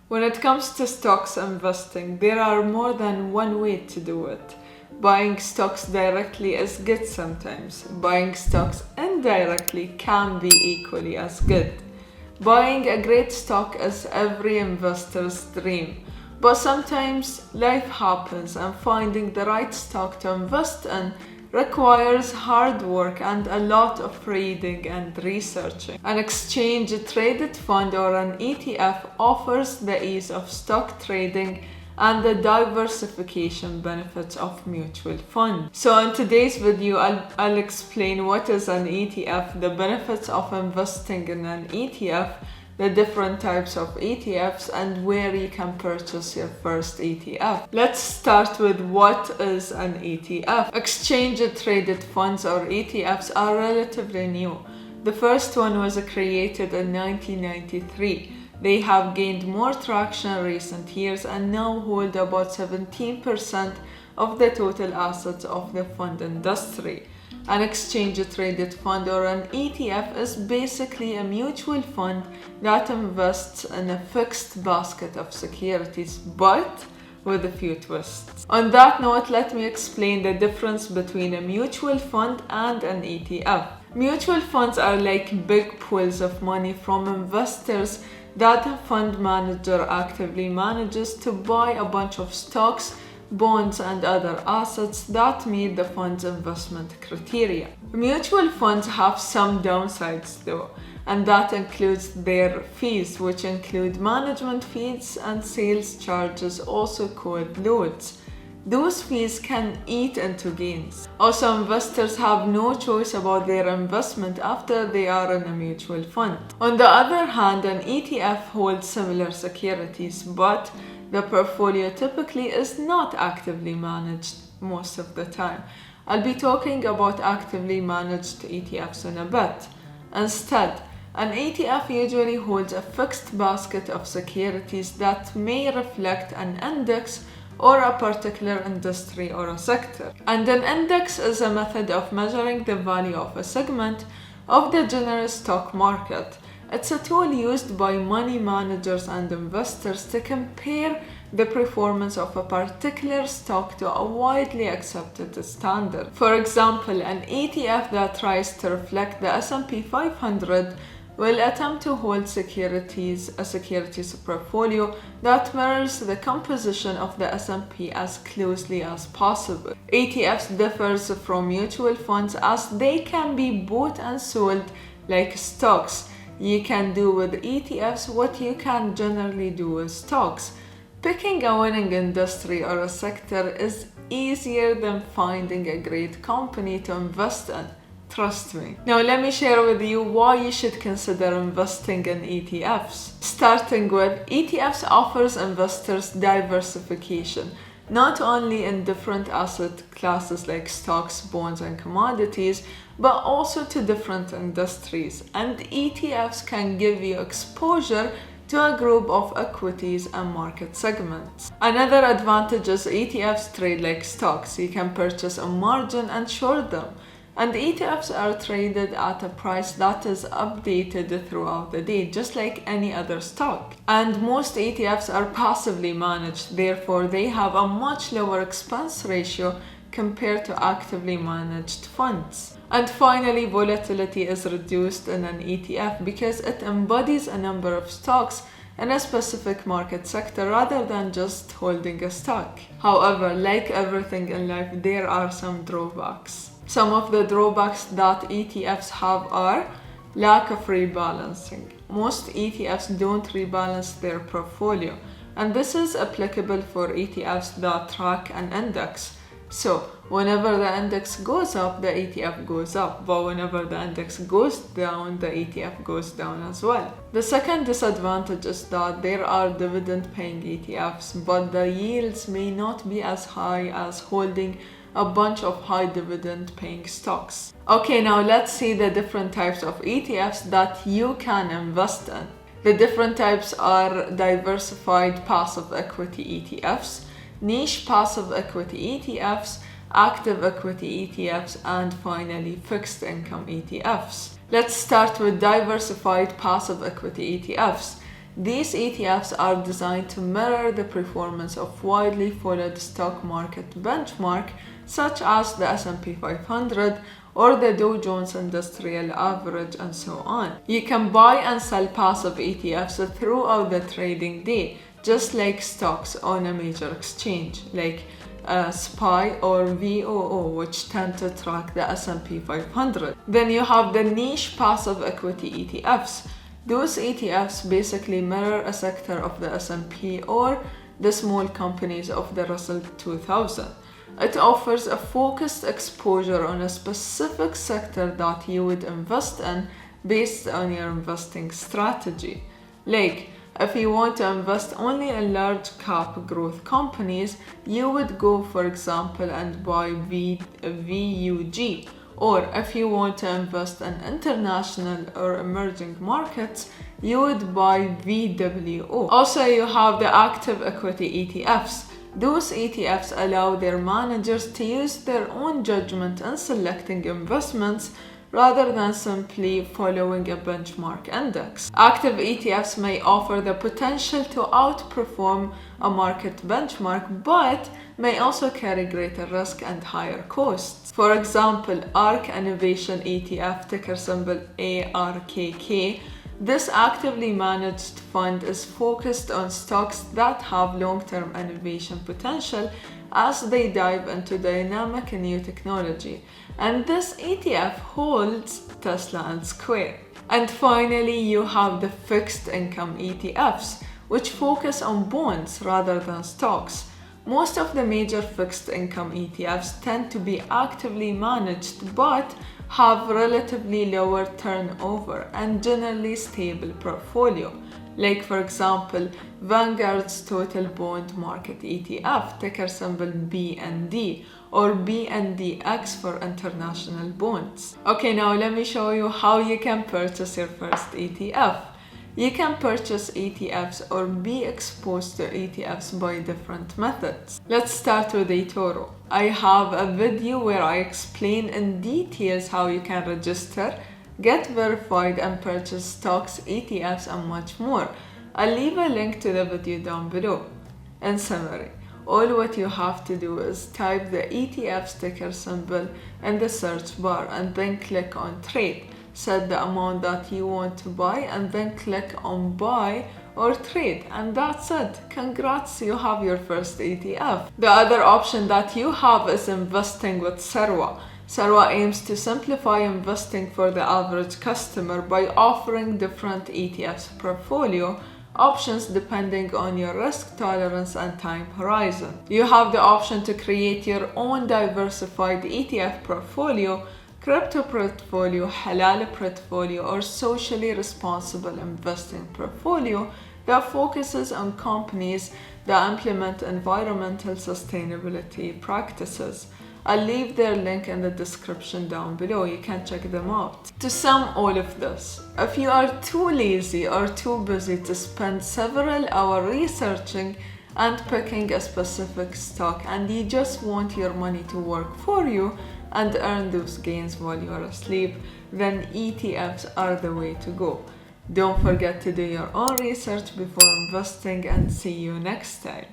When it comes to stocks investing, there are more than one way to do it. Buying stocks directly is good sometimes. Buying stocks indirectly can be equally as good. Buying a great stock is every investor's dream. But sometimes life happens and finding the right stock to invest in requires hard work and a lot of reading and researching. An exchange-traded fund or an ETF offers the ease of stock trading and the diversification benefits of mutual funds. So in today's video, I'll explain what is an ETF, the benefits of investing in an ETF, the different types of ETFs, and where you can purchase your first ETF. Let's start with what is an ETF. Exchange-traded funds or ETFs are relatively new. The first one was created in 1993. They have gained more traction in recent years and now hold about 17% of the total assets of the fund industry. An exchange-traded fund or an ETF is basically a mutual fund that invests in a fixed basket of securities, but with a few twists. On that note, let me explain the difference between a mutual fund and an ETF. Mutual funds are like big pools of money from investors that a fund manager actively manages to buy a bunch of stocks, bonds, and other assets that meet the fund's investment criteria. Mutual funds have some downsides though, and that includes their fees, which include management fees and sales charges, also called loads. Those fees can eat into gains. Also, investors have no choice about their investment after they are in a mutual fund. On the other hand, an ETF holds similar securities, but the portfolio typically is not actively managed most of the time. I'll be talking about actively managed ETFs in a bit. Instead, an ETF usually holds a fixed basket of securities that may reflect an index or a particular industry or a sector. And an index is a method of measuring the value of a segment of the general stock market. It's a tool used by money managers and investors to compare the performance of a particular stock to a widely accepted standard. For example, an ETF that tries to reflect the S&P 500 will attempt to hold a securities portfolio that mirrors the composition of the S&P as closely as possible. ETFs differs from mutual funds as they can be bought and sold like stocks. You can do with ETFs what you can generally do with stocks. Picking a winning industry or a sector is easier than finding a great company to invest in. Trust me. Now let me share with you why you should consider investing in ETFs. Starting with, ETFs offers investors diversification, not only in different asset classes like stocks, bonds, and commodities, but also to different industries. And ETFs can give you exposure to a group of equities and market segments. Another advantage is ETFs trade like stocks. You can purchase a margin and short them. And ETFs are traded at a price that is updated throughout the day, just like any other stock. And most ETFs are passively managed, therefore they have a much lower expense ratio compared to actively managed funds. And finally, volatility is reduced in an ETF because it embodies a number of stocks in a specific market sector rather than just holding a stock. However, like everything in life, there are some drawbacks. Some of the drawbacks that ETFs have are lack of rebalancing. Most ETFs don't rebalance their portfolio, and this is applicable for ETFs that track an index. So, whenever the index goes up, the ETF goes up, but whenever the index goes down, the ETF goes down as well. The second disadvantage is that there are dividend-paying ETFs, but the yields may not be as high as holding a bunch of high dividend paying stocks. Okay, now let's see the different types of ETFs that you can invest in. The different types are diversified passive equity ETFs, niche passive equity ETFs, active equity ETFs, and finally fixed income ETFs. Let's start with diversified passive equity ETFs. These ETFs are designed to mirror the performance of widely followed stock market benchmark such as the S&P 500 or the Dow Jones Industrial Average and so on. You can buy and sell passive ETFs throughout the trading day, just like stocks on a major exchange, like SPY or VOO, which tend to track the S&P 500. Then you have the niche passive equity ETFs. Those ETFs basically mirror a sector of the S&P or the small companies of the Russell 2000. It offers a focused exposure on a specific sector that you would invest in based on your investing strategy. Like, if you want to invest only in large cap growth companies, you would go, for example, and buy VUG. Or if you want to invest in international or emerging markets, you would buy VWO. Also, you have the active equity ETFs. Those ETFs allow their managers to use their own judgment in selecting investments rather than simply following a benchmark index. Active ETFs may offer the potential to outperform a market benchmark, but may also carry greater risk and higher costs. For example, ARK Innovation ETF, ticker symbol ARKK. This actively managed fund is focused on stocks that have long-term innovation potential as they dive into dynamic new technology. And this ETF holds Tesla and Square. And finally, you have the fixed income ETFs, which focus on bonds rather than stocks. Most of the major fixed income ETFs tend to be actively managed but have relatively lower turnover and generally stable portfolio. Like, for example, Vanguard's Total Bond Market ETF, ticker symbol BND, or BNDX for international bonds. Okay, now let me show you how you can purchase your first ETF. You can purchase ETFs or be exposed to ETFs by different methods. Let's start with eToro. I have a video where I explain in details how you can register, get verified and purchase stocks, ETFs and much more. I'll leave a link to the video down below. In summary, all what you have to do is type the ETF ticker symbol in the search bar and then click on trade. Set the amount that you want to buy and then click on buy or trade, and that's it. Congrats, you have your first ETF. The other option that you have is investing with Sarwa. Sarwa aims to simplify investing for the average customer by offering different ETFs portfolio options depending on your risk tolerance and time horizon. You have the option to create your own diversified ETF portfolio, crypto portfolio, halal portfolio, or socially responsible investing portfolio that focuses on companies that implement environmental sustainability practices. I'll leave their link in the description down below. You can check them out. To sum all of this, if you are too lazy or too busy to spend several hours researching and picking a specific stock and you just want your money to work for you and earn those gains while you are asleep, then ETFs are the way to go. Don't forget to do your own research before investing and see you next time.